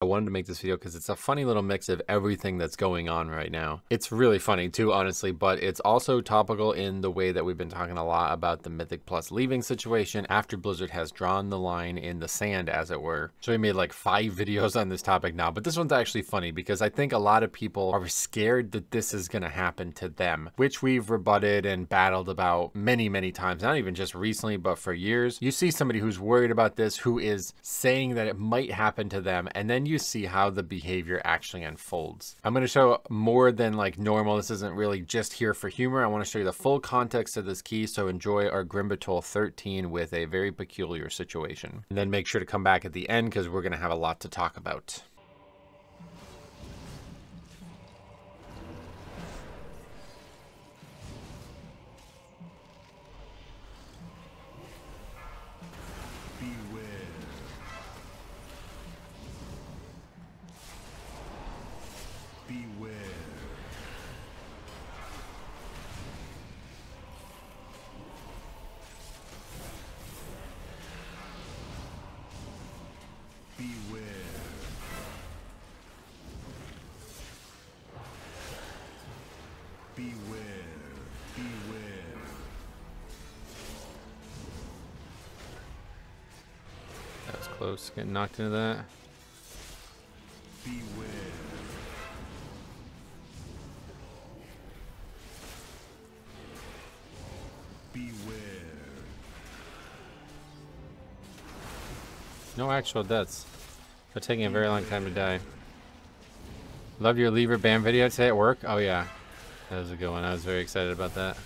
wanted to make this video because it's a funny little mix of everything that's going on right now. It's really funny too, honestly, but it's also topical in the way that we've been talking a lot about the Mythic Plus leaving situation after Blizzard has drawn the line in the sand, as it were. So we made like 5 videos on this topic now, but this one's actually funny because I think a lot of people are scared that this is going to happen to them, which we've rebutted and battled about many, many times, not even just recently, but for years. You see somebody who's worried about this, who is saying that it might happen to them, and then you see how the behavior actually unfolds. I'm going to show more than like normal. This isn't really just here for humor. I want to show you the full context of this key, so enjoy our Grimbatol 13 with a very peculiar situation. And then make sure to come back at the end because we're going to have a lot to talk about. That was close, getting knocked into that. Beware. No actual deaths, but taking a very long time to die. Love your lever band video today at work. Oh yeah, that was a good one. I was very excited about that.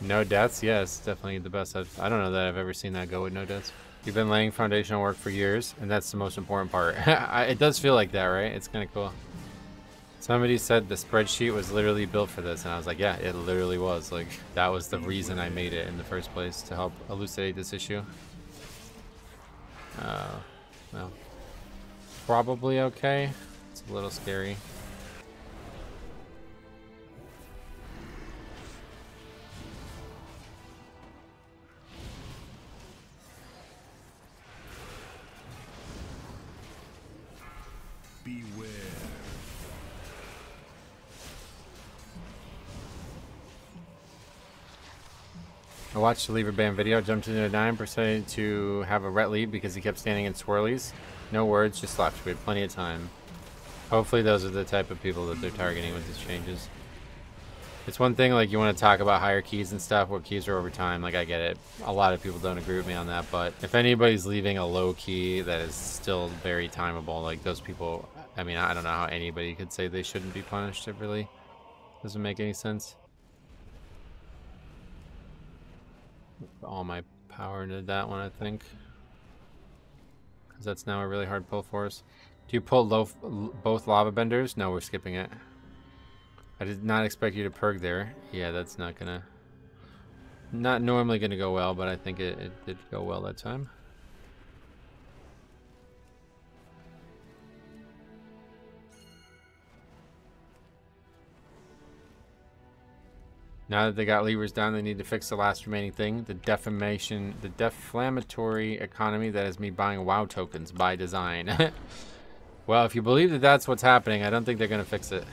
No deaths, yes, definitely the best. I don't know that I've ever seen that go with no deaths. You've been laying foundational work for years, and that's the most important part. It does feel like that, right? It's kind of cool. Somebody said the spreadsheet was literally built for this, and I was like, yeah, it literally was. Like, that was the reason I made it in the first place, to help elucidate this issue. Well, probably okay. It's a little scary. Beware. I watched the lever band video, jumped into a 9% to have a ret lead because he kept standing in swirlies. No words, just left. We had plenty of time. Hopefully those are the type of people that they're targeting with these changes. It's one thing, like, you want to talk about higher keys and stuff, what keys are over time. Like, I get it. A lot of people don't agree with me on that, but if anybody's leaving a low key that is still very timeable, like, those people, I mean, I don't know how anybody could say they shouldn't be punished. It really doesn't make any sense. Put all my power into that one, I think, because that's now a really hard pull for us. Do you pull both lava benders? No, we're skipping it. I did not expect you to perk there. Yeah, that's not normally gonna go well, but I think it did go well that time. Now that they got levers down, they need to fix the last remaining thing, the deflammatory economy. That is me buying WoW tokens by design. Well, if you believe that that's what's happening, I don't think they're going to fix it.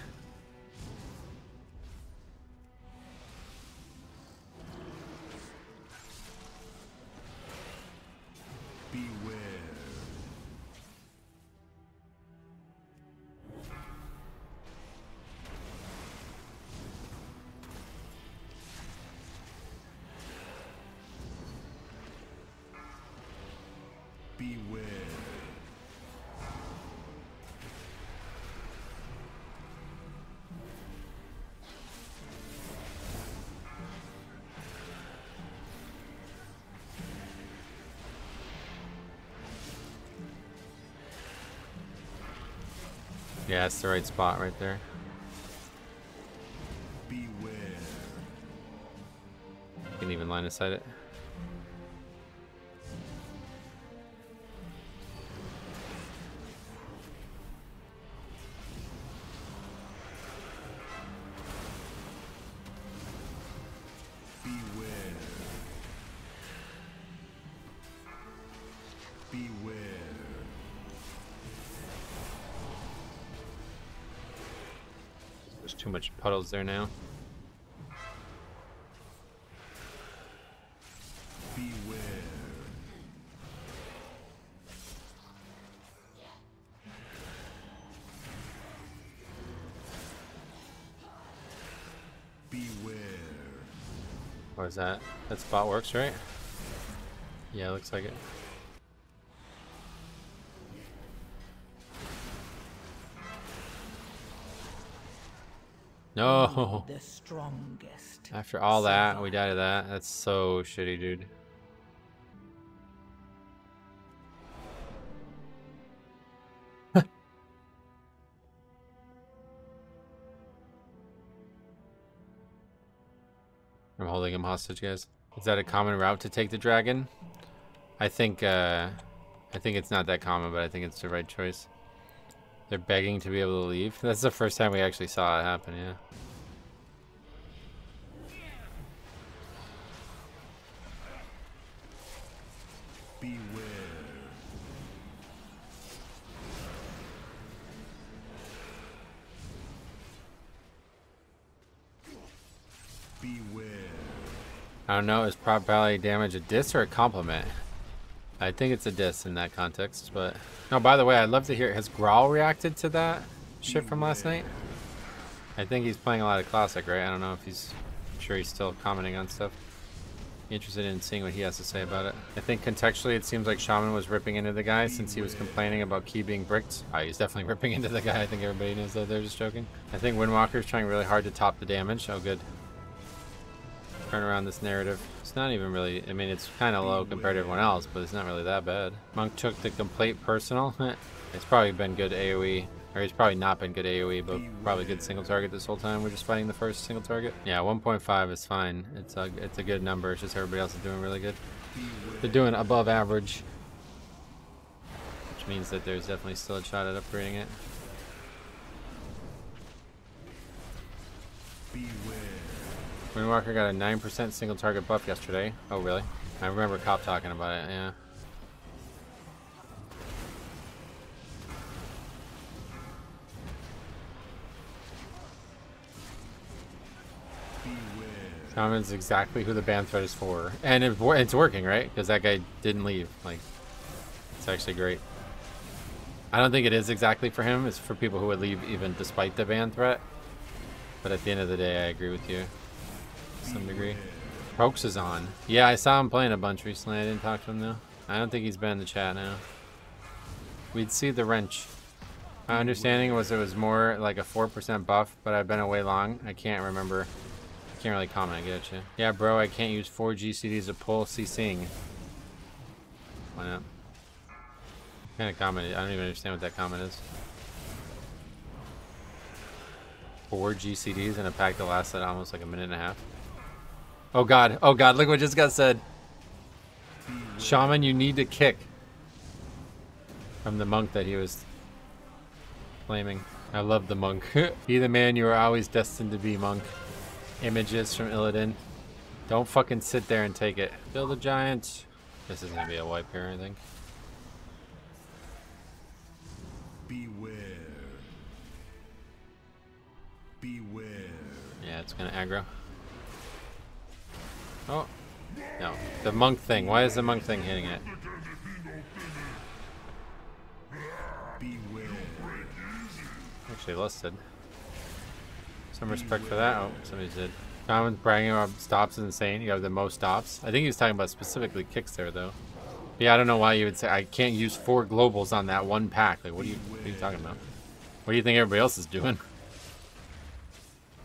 Beware. Yeah, it's the right spot right there. Beware. You can even line of sight it. Beware. Beware. There's too much puddles there now. Beware. Beware. What is that? That spot works, right? Yeah, looks like it. No. The strongest. After all that, we died to that. That's so shitty, dude. I'm holding him hostage, guys. Is that a common route to take the dragon? I think it's not that common, but I think it's the right choice. They're begging to be able to leave. That's the first time we actually saw it happen, yeah. Beware. Beware. I don't know, is probably damage a diss or a compliment? I think it's a diss in that context, but... No, by the way, I'd love to hear, has Growl reacted to that shit from last night? I think he's playing a lot of Classic, right? I don't know if he's... I'm sure he's still commenting on stuff. Interested in seeing what he has to say about it. I think contextually it seems like Shaman was ripping into the guy since he was complaining about Key being bricked. Oh, he's definitely ripping into the guy. I think everybody knows that. They're just joking. I think Windwalker's trying really hard to top the damage. Oh, good. Turn around this narrative. It's not even really, I mean, it's kind of low compared to everyone else, but it's not really that bad. Monk took the complete personal. It's probably been good AoE, or he's probably not been good AoE, but probably good single target this whole time. We're just fighting the first single target. Yeah, 1.5 is fine. It's a good number. It's just everybody else is doing really good. They're doing above average, which means that there's definitely still a shot at upgrading it. Windwalker got a 9% single target buff yesterday. Oh, really? I remember Cop talking about it, yeah. Shaman's exactly who the ban threat is for. And it's working, right? Because that guy didn't leave. Like, it's actually great. I don't think it is exactly for him. It's for people who would leave even despite the ban threat. But at the end of the day, I agree with you. To some degree. Pokes is on. Yeah, I saw him playing a bunch recently. I didn't talk to him though. I don't think he's been in the chat now. We'd see the wrench. My understanding was it was more like a 4% buff, but I've been away long. I can't remember. I can't really comment. I get you. Yeah, bro, I can't use 4 GCDs to pull CCing. Why not? What kind of comment? I don't even understand what that comment is. 4 GCDs in a pack that lasted almost like a minute and a half. Oh god, look what just got said. Shaman, you need to kick. From the monk that he was flaming. I love the monk. Be the man you are always destined to be, monk. Images from Illidan. Don't fucking sit there and take it. Build a giant. This is gonna be a wipe here, I think. Beware. Beware. Yeah, it's gonna aggro. Oh. No. The monk thing. Why is the monk thing hitting it? Beware. Actually listed. Some respect for that. Oh, somebody did. Shaman's bragging about stops is insane. You have the most stops. I think he was talking about specifically kicks there, though. Yeah, I don't know why you would say I can't use 4 globals on that one pack. Like, what are you talking about? What do you think everybody else is doing?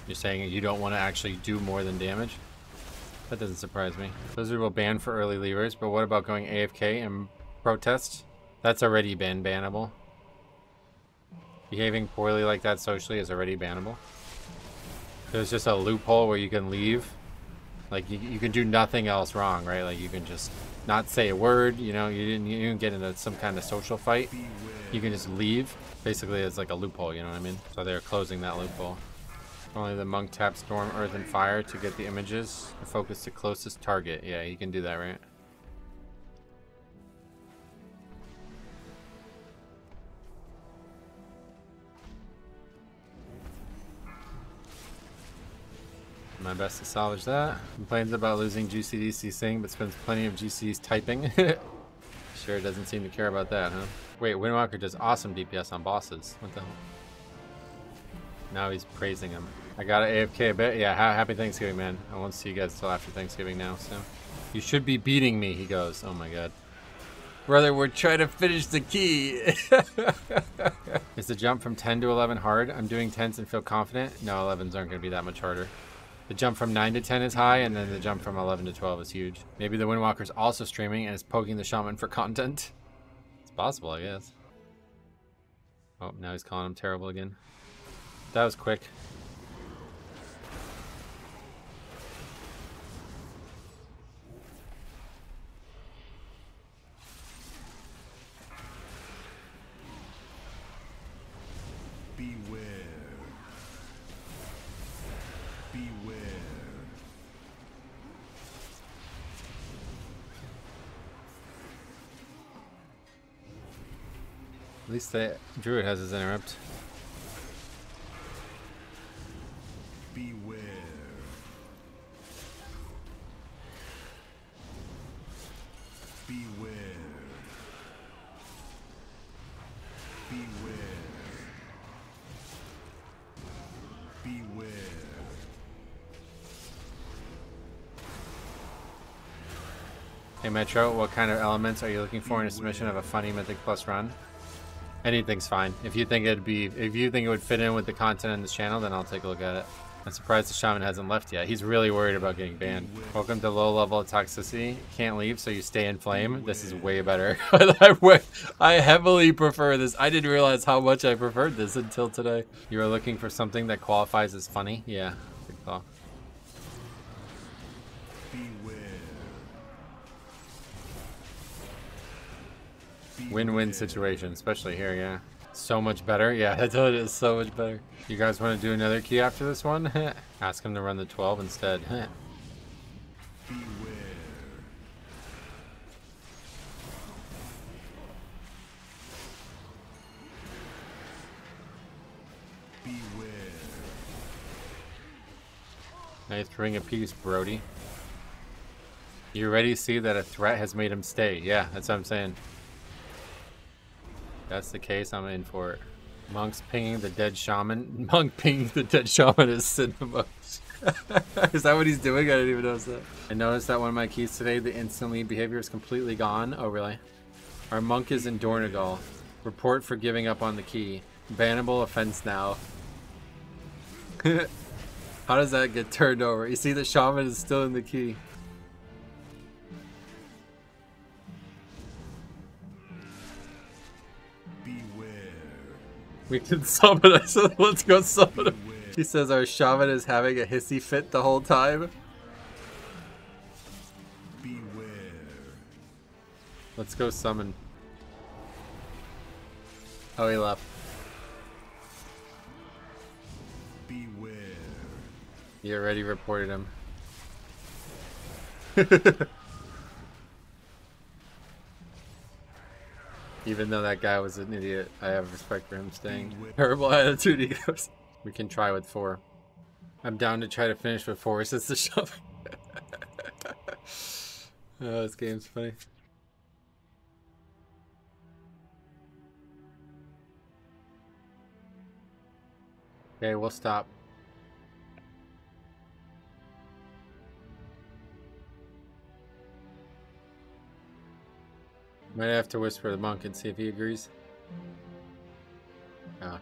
You're saying you don't want to actually do more than damage? That doesn't surprise me. Blizzard will ban for early leavers, but what about going AFK and protest? That's already been bannable. Behaving poorly like that socially is already bannable. There's just a loophole where you can leave. Like, you can do nothing else wrong, right? Like, you can just not say a word, you know, you didn't get into some kind of social fight. You can just leave. Basically, it's like a loophole, you know what I mean? So they're closing that loophole. Only the monk taps storm, earth, and fire to get the images. To focus the closest target. Yeah, you can do that, right? My best to salvage that. Complains about losing GCDC Sing, but spends plenty of GCs typing. Sure doesn't seem to care about that, huh? Wait, Windwalker does awesome DPS on bosses. What the hell? Now he's praising him. I got an AFK a bit. Yeah, happy Thanksgiving, man. I won't see you guys till after Thanksgiving now, so. You should be beating me, he goes. Oh my god. Brother, we're trying to finish the key. Is the jump from 10 to 11 hard? I'm doing 10s and feel confident. No, 11s aren't going to be that much harder. The jump from 9 to 10 is high, and then the jump from 11 to 12 is huge. Maybe the Windwalker's also streaming and is poking the shaman for content. It's possible, I guess. Oh, now he's calling him terrible again. That was quick. Beware. Beware. At least the druid has his interrupt. Beware. Beware. Beware. Beware. Hey Metro, what kind of elements are you looking for in a submission of a funny Mythic Plus run? Anything's fine. If you think it would fit in with the content on this channel, then I'll take a look at it. I'm surprised the shaman hasn't left yet. He's really worried about getting banned. Welcome to low level of toxicity. Can't leave, so you stay in flame. This is way better. I heavily prefer this. I didn't realize how much I preferred this until today. You are looking for something that qualifies as funny? Yeah, good call. Win-win situation, especially here, yeah. So much better. Yeah, I told you it's so much better. You guys want to do another key after this one? Ask him to run the 12 instead. Beware. Beware. Nice ring of peace, Brody. You already see that a threat has made him stay. Yeah, that's what I'm saying. That's the case, I'm in for it. Monk's pinging the dead shaman. Monk pinging the dead shaman is cinema. Is that what he's doing? I didn't even notice that. I noticed that one of my keys today, the instantly behavior is completely gone. Oh, really? Our monk is in Dornegal. Report for giving up on the key. Bannable offense now. How does that get turned over? You see the shaman is still in the key. We can summon. I said, let's go summon him. He says our shaman is having a hissy fit the whole time. Beware. Let's go summon. Oh, he left. Beware. You already reported him. Even though that guy was an idiot, I have respect for him staying. Terrible attitude, he goes. We can try with 4. I'm down to try to finish with 4 since the shove. Oh, this game's funny. Okay, we'll stop. Might have to whisper the monk and see if he agrees. Ah.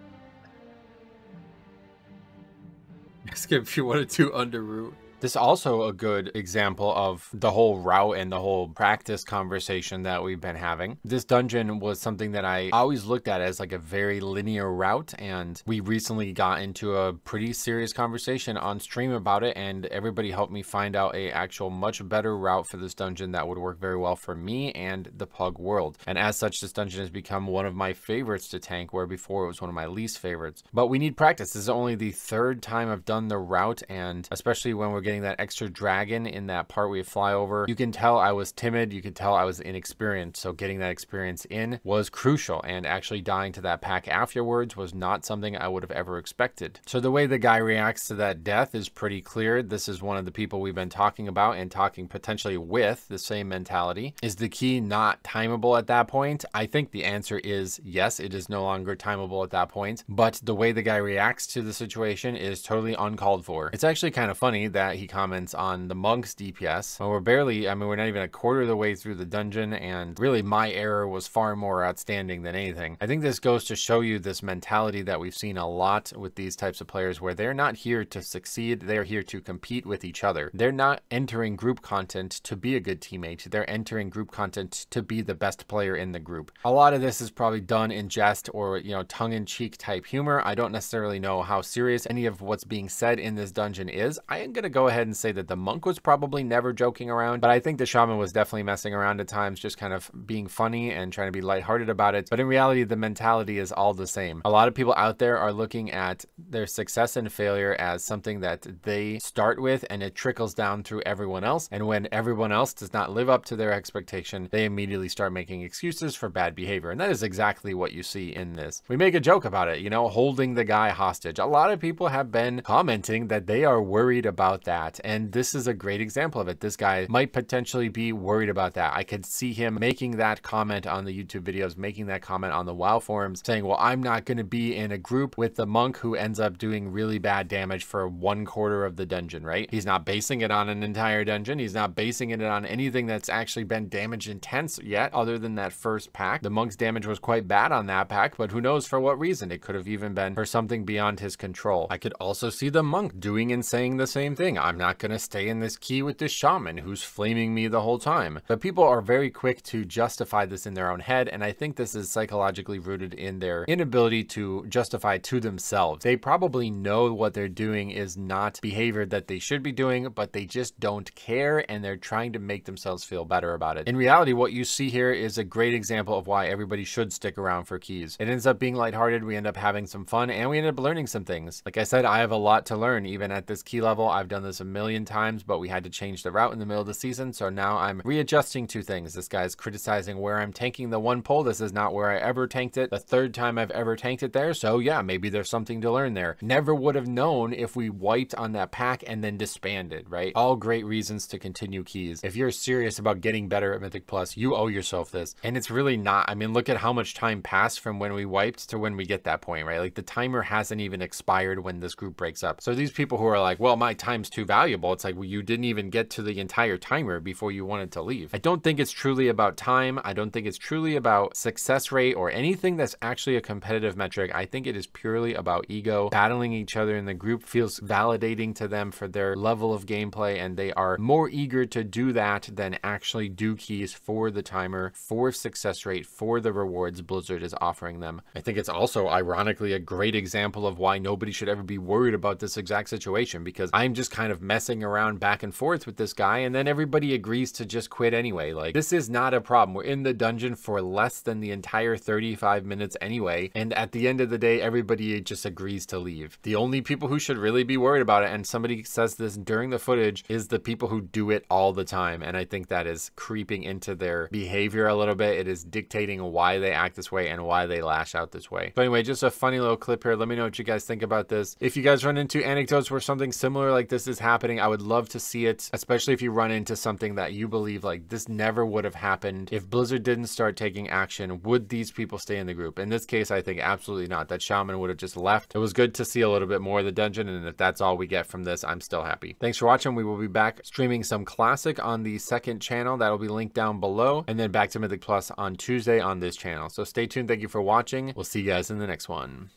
Skip if you wanted to underroot. This is also a good example of the whole route and the whole practice conversation that we've been having. This dungeon was something that I always looked at as like a very linear route, and we recently got into a pretty serious conversation on stream about it, and everybody helped me find out a actual much better route for this dungeon that would work very well for me and the Pug world. And as such, this dungeon has become one of my favorites to tank, where before it was one of my least favorites. But we need practice. This is only the 3rd time I've done the route, and especially when we're getting getting that extra dragon in that part where you fly over. You can tell I was timid. You could tell I was inexperienced. So getting that experience in was crucial, and actually dying to that pack afterwards was not something I would have ever expected. So the way the guy reacts to that death is pretty clear. This is one of the people we've been talking about and talking potentially with the same mentality. Is the key not timeable at that point? I think the answer is yes, it is no longer timeable at that point, but the way the guy reacts to the situation is totally uncalled for. It's actually kind of funny that he comments on the monk's DPS when we're barely, I mean, we're not even a quarter of the way through the dungeon, and really my error was far more outstanding than anything. I think this goes to show you this mentality that we've seen a lot with these types of players, where they're not here to succeed, they're here to compete with each other. They're not entering group content to be a good teammate, they're entering group content to be the best player in the group. A lot of this is probably done in jest or, you know, tongue-in-cheek type humor. I don't necessarily know how serious any of what's being said in this dungeon is. I am going to go ahead and say that the monk was probably never joking around, but I think the shaman was definitely messing around at times, just kind of being funny and trying to be lighthearted about it. But in reality, the mentality is all the same. A lot of people out there are looking at their success and failure as something that they start with and it trickles down through everyone else. And when everyone else does not live up to their expectation, they immediately start making excuses for bad behavior. And that is exactly what you see in this. We make a joke about it, you know, holding the guy hostage. A lot of people have been commenting that they are worried about that. And this is a great example of it. This guy might potentially be worried about that. I could see him making that comment on the YouTube videos, making that comment on the WoW forums, saying, well, I'm not going to be in a group with the monk who ends up doing really bad damage for 1/4 of the dungeon, right? He's not basing it on an entire dungeon. He's not basing it on anything that's actually been damage intense yet, other than that first pack. The monk's damage was quite bad on that pack, but who knows for what reason? It could have even been for something beyond his control. I could also see the monk doing and saying the same thing. I'm not going to stay in this key with this shaman who's flaming me the whole time. But people are very quick to justify this in their own head, and I think this is psychologically rooted in their inability to justify to themselves. They probably know what they're doing is not behavior that they should be doing, but they just don't care, and they're trying to make themselves feel better about it. In reality, what you see here is a great example of why everybody should stick around for keys. It ends up being lighthearted, we end up having some fun, and we end up learning some things. Like I said, I have a lot to learn even at this key level. I've done this a million times, but we had to change the route in the middle of the season, so now I'm readjusting two things. This guy's criticizing where I'm tanking the one pull. This is not where I ever tanked it. The third time I've ever tanked it there, so yeah, maybe there's something to learn there. Never would have known if we wiped on that pack and then disbanded, right? All great reasons to continue keys. If you're serious about getting better at Mythic Plus, you owe yourself this. And it's really not. I mean, look at how much time passed from when we wiped to when we get that point, right? Like the timer hasn't even expired when this group breaks up. So these people who are like, well, my time's too valuable. It's like, well, you didn't even get to the entire timer before you wanted to leave. I don't think it's truly about time. I don't think it's truly about success rate or anything that's actually a competitive metric. I think it is purely about ego. Battling each other in the group feels validating to them for their level of gameplay, and they are more eager to do that than actually do keys for the timer, for success rate, for the rewards Blizzard is offering them. I think it's also ironically a great example of why nobody should ever be worried about this exact situation, because I'm just kind of messing around back and forth with this guy, and then everybody agrees to just quit anyway. Like, this is not a problem. We're in the dungeon for less than the entire 35 minutes anyway, and at the end of the day, everybody just agrees to leave. The only people who should really be worried about it, and somebody says this during the footage, is the people who do it all the time, and I think that is creeping into their behavior a little bit. It is dictating why they act this way and why they lash out this way. So anyway, just a funny little clip here. Let me know what you guys think about this. If you guys run into anecdotes where something similar like this is happening, I would love to see it, especially if you run into something that you believe like this never would have happened if Blizzard didn't start taking action. Would these people stay in the group? In this case, I think absolutely not. That shaman would have just left. It was good to see a little bit more of the dungeon, and if that's all we get from this, I'm still happy. Thanks for watching. We will be back streaming some Classic on the second channel. That'll be linked down below, and then back to Mythic Plus on Tuesday on this channel. So stay tuned. Thank you for watching. We'll see you guys in the next one.